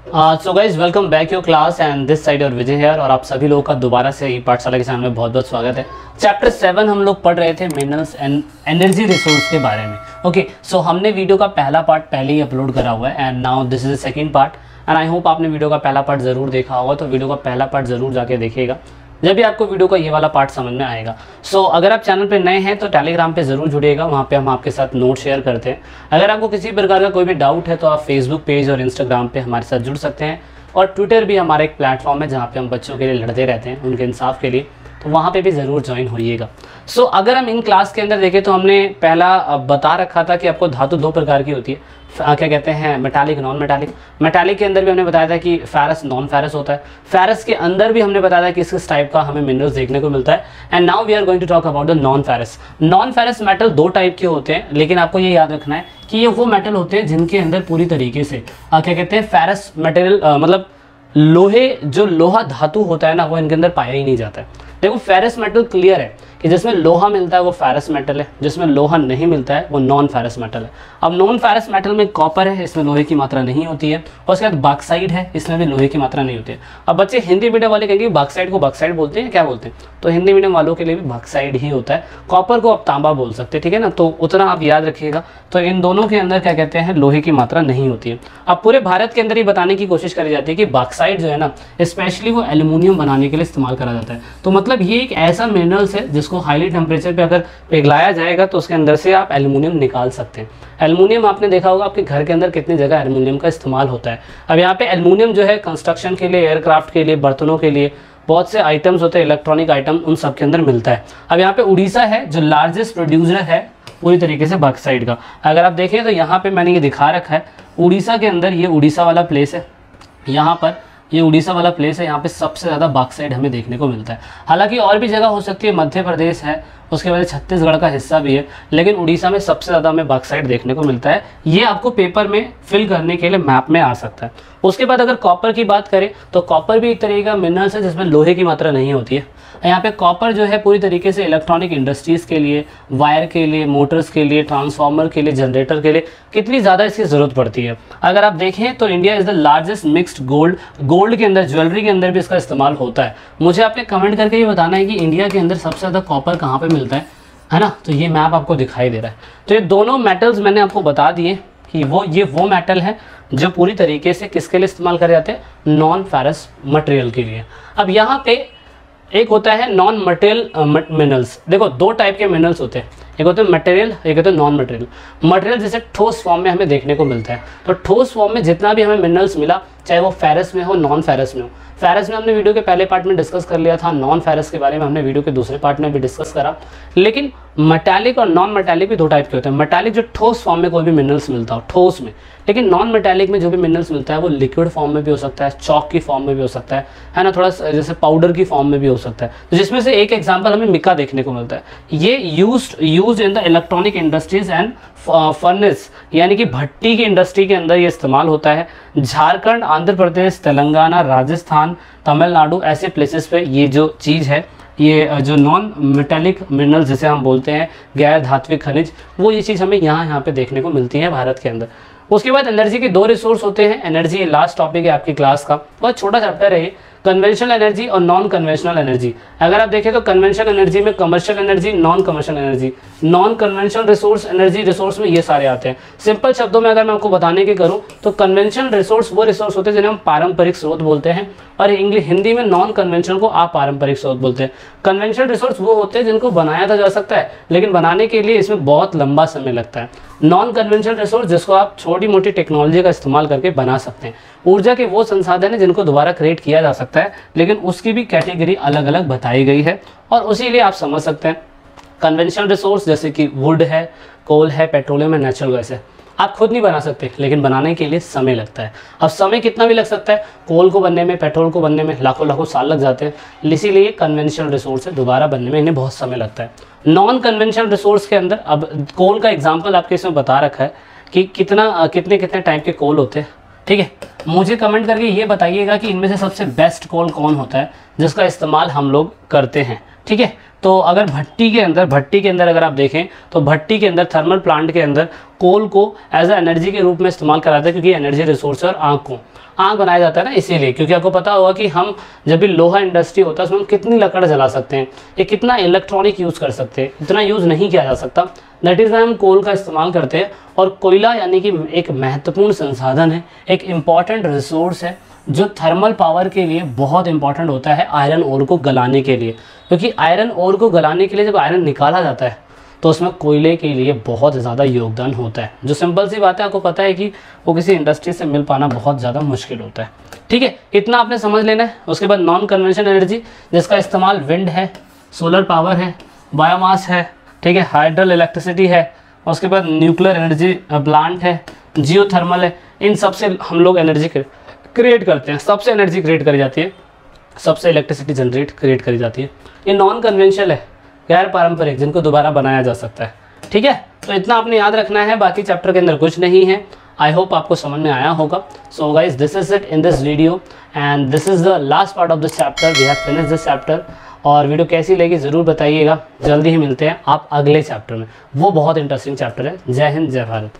So guys welcome back your class and this side और विजय hair. और आप सभी लोगों का दोबारा से ई पाठशाला के चैनल में बहुत बहुत स्वागत है। चैप्टर 7 हम लोग पढ़ रहे थे मिनरल्स एंड एनर्जी रिसोर्स के बारे में। ओके सो हमने वीडियो का पहला पार्ट पहले ही अपलोड करा हुआ है and now this is the second part and I hope आपने वीडियो का पहला पार्ट ज़रूर देखा होगा। तो वीडियो का पहला पार्ट ज़रूर जाके देखिएगा, जब भी आपको वीडियो का ये वाला पार्ट समझ में आएगा। सो अगर आप चैनल पे नए हैं तो टेलीग्राम पे ज़रूर जुड़िएगा, वहाँ पे हम आपके साथ नोट शेयर करते हैं। अगर आपको किसी प्रकार का कोई भी डाउट है तो आप फेसबुक पेज और इंस्टाग्राम पे हमारे साथ जुड़ सकते हैं, और ट्विटर भी हमारा एक प्लेटफॉर्म है जहाँ पे हम बच्चों के लिए लड़ते रहते हैं, उनके इंसाफ के लिए, तो वहाँ पे भी ज़रूर ज्वाइन होइएगा। सो अगर हम इन क्लास के अंदर देखें तो हमने पहला बता रखा था कि आपको धातु दो प्रकार की होती है, क्या कहते हैं, मेटालिक, नॉन मेटालिक। मेटालिक के अंदर भी हमने बताया था कि फेरस, नॉन फेरस होता है। फेरस के अंदर भी हमने बताया था कि किस टाइप का हमें मिनरल्स देखने को मिलता है। And now we are going to talk about the non ferrous. Non ferrous metal दो टाइप के होते हैं, लेकिन आपको ये याद रखना है कि ये वो मेटल होते हैं जिनके अंदर पूरी तरीके से क्या कहते हैं, फेरस मटेरियल, मतलब लोहे, जो लोहा धातु होता है ना, वो इनके अंदर पाया ही नहीं जाता है। देखो फेरस मेटल क्लियर है कि जिसमें लोहा मिलता है वो फेरस मेटल है, जिसमें लोहा नहीं मिलता है वो नॉन फेरस मेटल है। अब नॉन फेरस मेटल में कॉपर है, इसमें लोहे की मात्रा नहीं होती है, और उसके बाद बॉक्साइट है, इसमें भी लोहे की मात्रा नहीं होती है। अब बच्चे हिंदी मीडियम वाले कहेंगे बॉक्साइट को बॉक्साइट बोलते हैं, क्या बोलते हैं, तो हिंदी मीडियम वालों के लिए भी बॉक्साइट ही होता है। कॉपर को आप तांबा बोल सकते हैं, ठीक है ना, तो उतना आप याद रखिएगा। तो इन दोनों के अंदर क्या कहते हैं, लोहे की मात्रा नहीं होती है। अब पूरे भारत के अंदर ही बताने की कोशिश करी जाती है कि बॉक्साइट जो है ना, स्पेशली वो एल्यूमिनियम बनाने के लिए इस्तेमाल करा जाता है। तो मतलब ये एक ऐसा मिनरल्स है जिसको हाईली टेम्परेचर पे अगर पिघलाया जाएगा तो उसके अंदर से आप एल्यूमिनियम निकाल सकते हैं। एल्यूमिनियम आपने देखा होगा आपके घर के अंदर कितनी जगह एल्यूमिनियम का इस्तेमाल होता है। अब यहाँ पे एल्यूमिनियम जो है कंस्ट्रक्शन के लिए, एयरक्राफ्ट के लिए, बर्तनों के लिए, बहुत से आइटम्स होते हैं, इलेक्ट्रॉनिक आइटम, उन सब के अंदर मिलता है। अब यहाँ पे उड़ीसा है जो लार्जेस्ट प्रोड्यूसर है पूरी तरीके से बॉक्साइट का। अगर आप देखें तो यहाँ पे मैंने ये दिखा रखा है, उड़ीसा के अंदर, ये उड़ीसा वाला प्लेस है, यहाँ पर ये उड़ीसा वाला प्लेस है, यहाँ पे सबसे ज़्यादा बॉक्साइट हमें देखने को मिलता है। हालांकि और भी जगह हो सकती है, मध्य प्रदेश है, उसके बाद छत्तीसगढ़ का हिस्सा भी है, लेकिन उड़ीसा में सबसे ज़्यादा हमें बॉक्साइट देखने को मिलता है। ये आपको पेपर में फिल करने के लिए मैप में आ सकता है। उसके बाद अगर कॉपर की बात करें तो कॉपर भी एक तरीके का मिनरल्स है जिसमें लोहे की मात्रा नहीं होती है। यहाँ पे कॉपर जो है पूरी तरीके से इलेक्ट्रॉनिक इंडस्ट्रीज़ के लिए, वायर के लिए, मोटर्स के लिए, ट्रांसफार्मर के लिए, जनरेटर के लिए कितनी ज़्यादा इसकी ज़रूरत पड़ती है। अगर आप देखें तो India is the largest mixed gold के अंदर, ज्वेलरी के अंदर भी इसका इस्तेमाल होता है। मुझे आपने कमेंट करके ये बताना है कि इंडिया के अंदर सबसे ज़्यादा कॉपर कहाँ पर मिलता है ना। तो ये मैप आपको दिखाई दे रहा है। तो ये दोनों मेटल्स मैंने आपको बता दिए कि ये वो मेटल है जो पूरी तरीके से किसके लिए इस्तेमाल करे जाते हैं, नॉन फेरस मटेरियल के लिए। अब यहाँ पे एक होता है नॉन मटेरियल मिनरल्स। देखो दो टाइप के मिनरल्स होते हैं, एक होते हैं मटेरियल, एक होते हैं नॉन मटेरियल। मटेरियल जैसे ठोस फॉर्म में हमें देखने को मिलता है, तो ठोस फॉर्म में जितना भी हमें मिनरल्स मिला, चाहे वो फेरस में हो, नॉन फेरस में हो। फेरस में हमने वीडियो के पहले पार्ट में डिस्कस कर लिया था, नॉन फेरस के बारे में हमने वीडियो के दूसरे पार्ट में भी डिस्कस करा। लेकिन मेटालिक और नॉन मेटालिक भी दो टाइप के होते हैं। मेटालिक जो ठोस फॉर्म में कोई भी मिनरल्स मिलता हो, ठोस में, लेकिन नॉन मेटालिक में जो भी मिनरल्स मिलता है वो लिक्विड फॉर्म में भी हो सकता है, चॉक की फॉर्म में भी हो सकता है ना, थोड़ा जैसे पाउडर की फॉर्म में भी हो सकता है। तो जिसमें से एक एग्जांपल हमें मिका देखने को मिलता है। ये used in the electronic industries and furnace, यानी कि भट्टी की इंडस्ट्री के अंदर ये इस्तेमाल होता है। झारखंड, आंध्र प्रदेश, तेलंगाना, राजस्थान, तमिलनाडु, ऐसे प्लेसेस पे ये जो चीज़ है, ये जो नॉन मेटालिक मिनरल्स जिसे हम बोलते हैं, गैर धात्विक खनिज, वो ये चीज़ हमें यहाँ पे देखने को मिलती है भारत के अंदर। उसके बाद एनर्जी के दो रिसोर्स होते हैं। एनर्जी लास्ट टॉपिक है आपकी क्लास का, बहुत छोटा चैप्टर है ये, कन्वेंशनल एनर्जी और नॉन कन्वेंशनल एनर्जी। अगर आप देखें तो कन्वेंशनल एनर्जी में commercial energy, non commercial energy, non conventional resource, energy resource में ये सारे आते हैं। सिंपल शब्दों में अगर मैं आपको बताने की करूं तो कन्वेंशनल रिसोर्स वो रिसोर्स होते हैं जिन्हें हम पारंपरिक स्रोत बोलते हैं, और हिंदी में नॉन कन्वेंशनल को अपारंपरिक स्रोत बोलते हैं। कन्वेंशनल रिसोर्स वो होते हैं जिनको बनाया तो जा सकता है, लेकिन बनाने के लिए इसमें बहुत लंबा समय लगता है। नॉन कन्वेंशनल रिसोर्स जिसको आप छोटी मोटी टेक्नोलॉजी का इस्तेमाल करके बना सकते हैं। ऊर्जा के वो संसाधन है जिनको दोबारा क्रिएट किया जा सकता है, लेकिन उसकी भी कैटेगरी अलग अलग बताई गई है, और उसी लिए आप समझ सकते हैं कन्वेंशनल रिसोर्स जैसे कि वुड है, कोल है, पेट्रोलियम है, नेचुरल गैस है, आप खुद नहीं बना सकते, लेकिन बनाने के लिए समय लगता है। अब समय कितना भी लग सकता है, कोल को बनने में, पेट्रोल को बनने में लाखों साल लग जाते हैं, इसीलिए कन्वेंशनल रिसोर्स है, दोबारा बनने में इन्हें बहुत समय लगता है। नॉन कन्वेंशनल रिसोर्स के अंदर, अब कोल का एग्जाम्पल आपके इसमें बता रखा है कि कितने टाइप के कोल होते हैं, ठीक है। मुझे कमेंट करके ये बताइएगा कि इनमें से सबसे बेस्ट कोल कौन होता है जिसका इस्तेमाल हम लोग करते हैं, ठीक है। तो अगर भट्टी के अंदर अगर आप देखें तो भट्टी के अंदर, थर्मल प्लांट के अंदर कोल को एज अ एनर्जी के रूप में इस्तेमाल कराते हैं, क्योंकि एनर्जी रिसोर्स और आँख बनाया जाता है ना, इसीलिए। क्योंकि आपको पता होगा कि हम जब भी लोहा इंडस्ट्री होता है उसमें हम कितनी लकड़ जला सकते हैं, ये कितना इलेक्ट्रॉनिक यूज़ कर सकते हैं, इतना यूज़ नहीं किया जा सकता। दैट इज़ वाई हम कोल का इस्तेमाल करते हैं। और कोयला यानी कि एक महत्वपूर्ण संसाधन है, एक इम्पॉर्टेंट रिसोर्स है जो थर्मल पावर के लिए बहुत इंपॉर्टेंट होता है आयरन ओर को गलाने के लिए। क्योंकि आयरन ओर को गलाने के लिए जब आयरन निकाला जाता है तो उसमें कोयले के लिए बहुत ज़्यादा योगदान होता है। जो सिंपल सी बात है, आपको पता है कि वो किसी इंडस्ट्री से मिल पाना बहुत ज़्यादा मुश्किल होता है। ठीक है, इतना आपने समझ लेना है। उसके बाद नॉन कन्वेंशनल एनर्जी, जिसका इस्तेमाल विंड है, सोलर पावर है, बायोमास है, ठीक है, हाइड्रल इलेक्ट्रिसिटी है, उसके बाद न्यूक्लियर एनर्जी प्लांट है, जियोथर्मल है। इन सब से हम लोग एनर्जी क्रिएट करते हैं, सबसे एनर्जी क्रिएट करी जाती है, सबसे इलेक्ट्रिसिटी क्रिएट करी जाती है। ये नॉन कन्वेंशनल है, गैर पारंपरिक, जिनको दोबारा बनाया जा सकता है। ठीक है, तो इतना आपने याद रखना है, बाकी चैप्टर के अंदर कुछ नहीं है। आई होप आपको समझ में आया होगा। So guys, this is it in this video and this is the last part of this chapter. We have finish this chapter. और वीडियो कैसी लगी ज़रूर बताइएगा। जल्दी ही मिलते हैं आप अगले चैप्टर में, वो बहुत इंटरेस्टिंग चैप्टर है। जय हिंद, जय भारत।